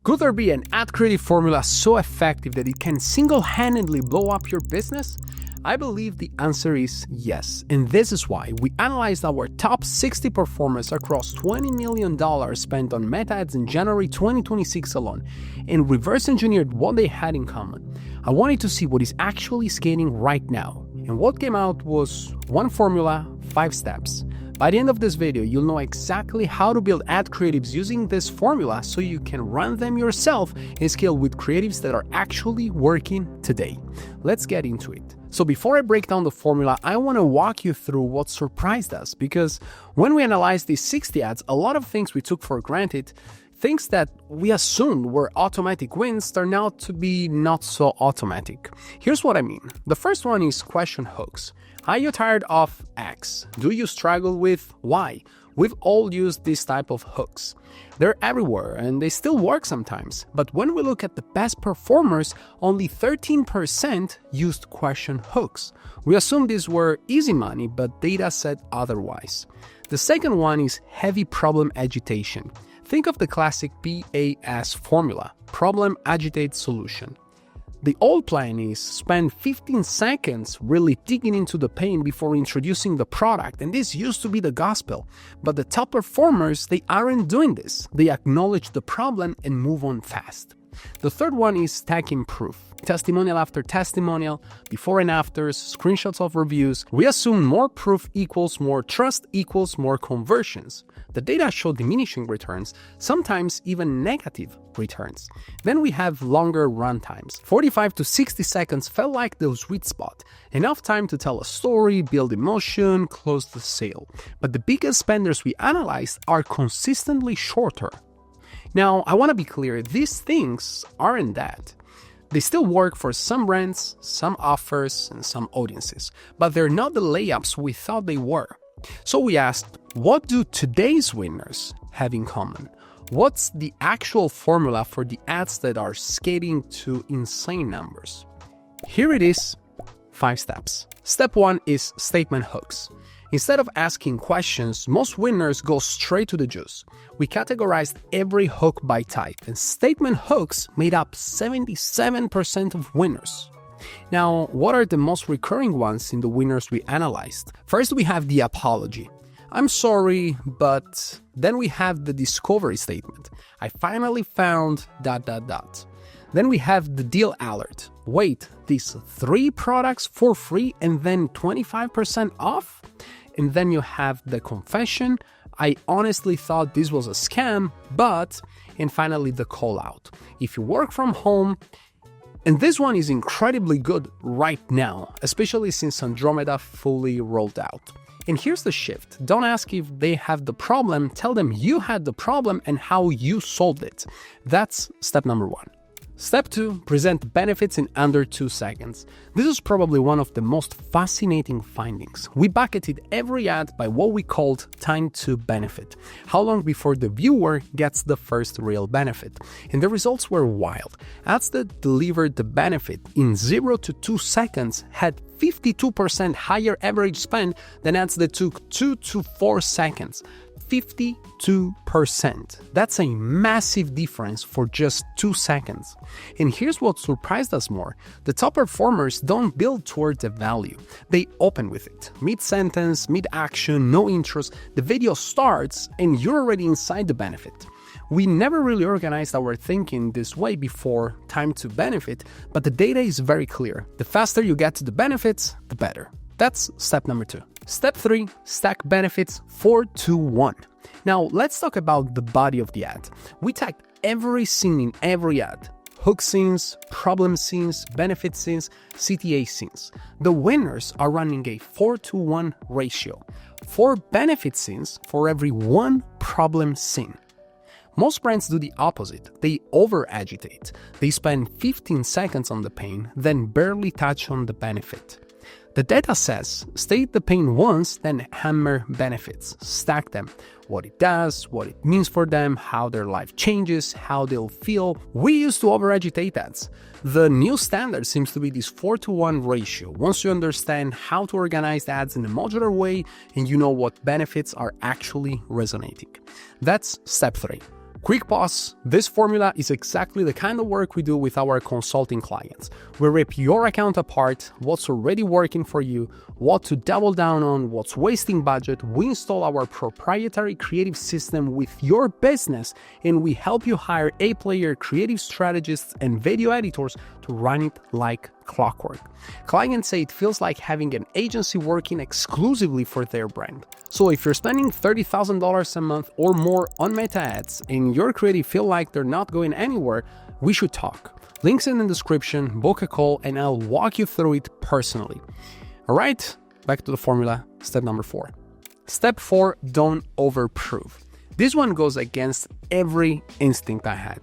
Could there be an ad creative formula so effective that it can single-handedly blow up your business? I believe the answer is yes, and this is why we analyzed our top 60 performers across $20 million spent on Meta ads in January 2026 alone, and reverse engineered what they had in common. I wanted to see what is actually scaling right now, and what came out was one formula, 5 steps. By the end of this video, you'll know exactly how to build ad creatives using this formula so you can run them yourself and scale with creatives that are actually working today. Let's get into it. So before I break down the formula, I want to walk you through what surprised us, because when we analyzed these 60 ads, a lot of things we took for granted, things that we assumed were automatic wins, turned out to be not so automatic. Here's what I mean. The first one is question hooks. Are you tired of X? Do you struggle with Y? We've all used this type of hooks. They're everywhere and they still work sometimes. But when we look at the best performers, only 13% used question hooks. We assumed these were easy money, but data said otherwise. The second one is heavy problem agitation. Think of the classic PAS formula, problem, agitate, solution. The old plan is spend 15 seconds really digging into the pain before introducing the product, and this used to be the gospel. But the top performers, they aren't doing this. They acknowledge the problem and move on fast. The third one is stacking proof. Testimonial after testimonial, before and afters, screenshots of reviews. We assume more proof equals more trust equals more conversions. The data show diminishing returns, sometimes even negative returns. Then we have longer run times. 45 to 60 seconds felt like the sweet spot. Enough time to tell a story, build emotion, close the sale. But the biggest spenders we analyzed are consistently shorter. Now, I want to be clear, these things aren't that. They still work for some brands, some offers, and some audiences, but they're not the layups we thought they were. So we asked, what do today's winners have in common? What's the actual formula for the ads that are scaling to insane numbers? Here it is, 5 steps. Step 1 is statement hooks. Instead of asking questions, most winners go straight to the juice. We categorized every hook by type, and statement hooks made up 77% of winners. Now, what are the most recurring ones in the winners we analyzed? First, we have the apology. I'm sorry, but then we have the discovery statement. I finally found ... Then we have the deal alert. Wait, these 3 products for free and then 25% off? And then you have the confession. I honestly thought this was a scam, but... And finally, the call out. If you work from home, and this one is incredibly good right now, especially since Andromeda fully rolled out. And here's the shift. Don't ask if they have the problem, tell them you had the problem and how you solved it. That's step number 1. Step 2, present benefits in under 2 seconds. This is probably one of the most fascinating findings. We bucketed every ad by what we called time to benefit, how long before the viewer gets the first real benefit. And the results were wild. Ads that delivered the benefit in 0 to 2 seconds had 52% higher average spend than ads that took 2 to 4 seconds. 52%. That's a massive difference for just 2 seconds. And here's what surprised us more. The top performers don't build toward the value. They open with it. Mid-sentence, mid-action, no intros, the video starts and you're already inside the benefit. We never really organized our thinking this way before time to benefit, but the data is very clear. The faster you get to the benefits, the better. That's step number 2. Step 3, stack benefits 4 to 1. Now, let's talk about the body of the ad. We tagged every scene in every ad. Hook scenes, problem scenes, benefit scenes, CTA scenes. The winners are running a 4 to 1 ratio. 4 benefit scenes for every 1 problem scene. Most brands do the opposite. They over-agitate. They spend 15 seconds on the pain, then barely touch on the benefit. The data says, state the pain once, then hammer benefits. Stack them. What it does, what it means for them, how their life changes, how they'll feel. We used to over-agitate ads. The new standard seems to be this 4 to 1 ratio. Once you understand how to organize ads in a modular way, and you know what benefits are actually resonating. That's step 3. Quick pause. This formula is exactly the kind of work we do with our consulting clients. We rip your account apart, what's already working for you, what to double down on, what's wasting budget. We install our proprietary creative system with your business, and we help you hire A-player creative strategists and video editors to run it like clockwork. Clients say it feels like having an agency working exclusively for their brand. So if you're spending $30,000 a month or more on Meta ads and your creative feel like they're not going anywhere, we should talk. Links in the description, book a call, and I'll walk you through it personally. All right, back to the formula, step number 4. Step 4, don't overproof. This one goes against every instinct I had.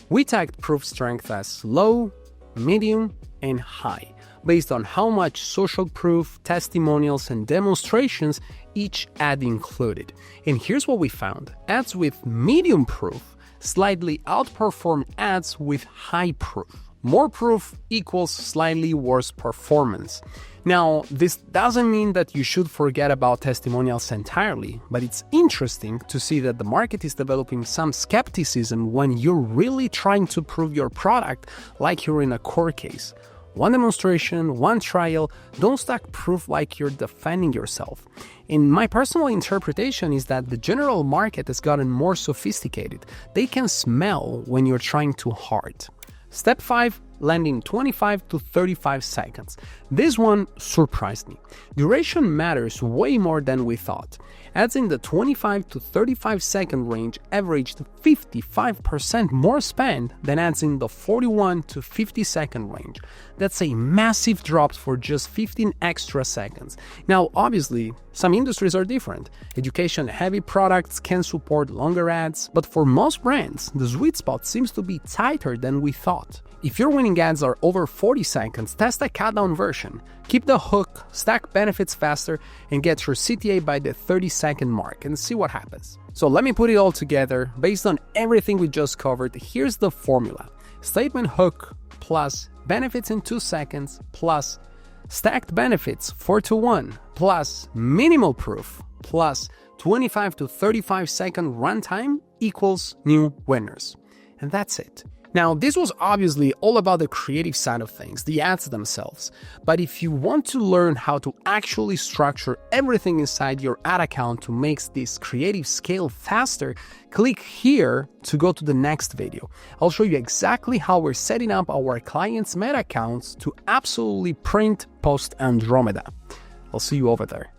We tagged proof strength as low, medium, and high, based on how much social proof, testimonials, and demonstrations each ad included. And here's what we found. Ads with medium proof slightly outperform ads with high proof. More proof equals slightly worse performance. Now, this doesn't mean that you should forget about testimonials entirely, but it's interesting to see that the market is developing some skepticism when you're really trying to prove your product like you're in a court case. One demonstration, one trial, don't stack proof like you're defending yourself. And my personal interpretation is that the general market has gotten more sophisticated. They can smell when you're trying too hard. Step 5, landing 25 to 35 seconds. This one surprised me. Duration matters way more than we thought. Ads in the 25 to 35 second range averaged 55% more spend than ads in the 41 to 50 second range. That's a massive drop for just 15 extra seconds. Now, obviously, some industries are different. Education-heavy products can support longer ads, but for most brands, the sweet spot seems to be tighter than we thought. If your winning ads are over 40 seconds, test a cut-down version. Keep the hook, stack benefits faster, and get your CTA by the 30-second mark and see what happens. So let me put it all together. Based on everything we just covered, here's the formula. Statement hook plus benefits in 2 seconds plus stacked benefits 4-to-1 plus minimal proof plus 25 to 35 second runtime equals new winners. And that's it. Now, this was obviously all about the creative side of things, the ads themselves. But if you want to learn how to actually structure everything inside your ad account to make this creative scale faster, click here to go to the next video. I'll show you exactly how we're setting up our clients' Meta accounts to absolutely print post Andromeda. I'll see you over there.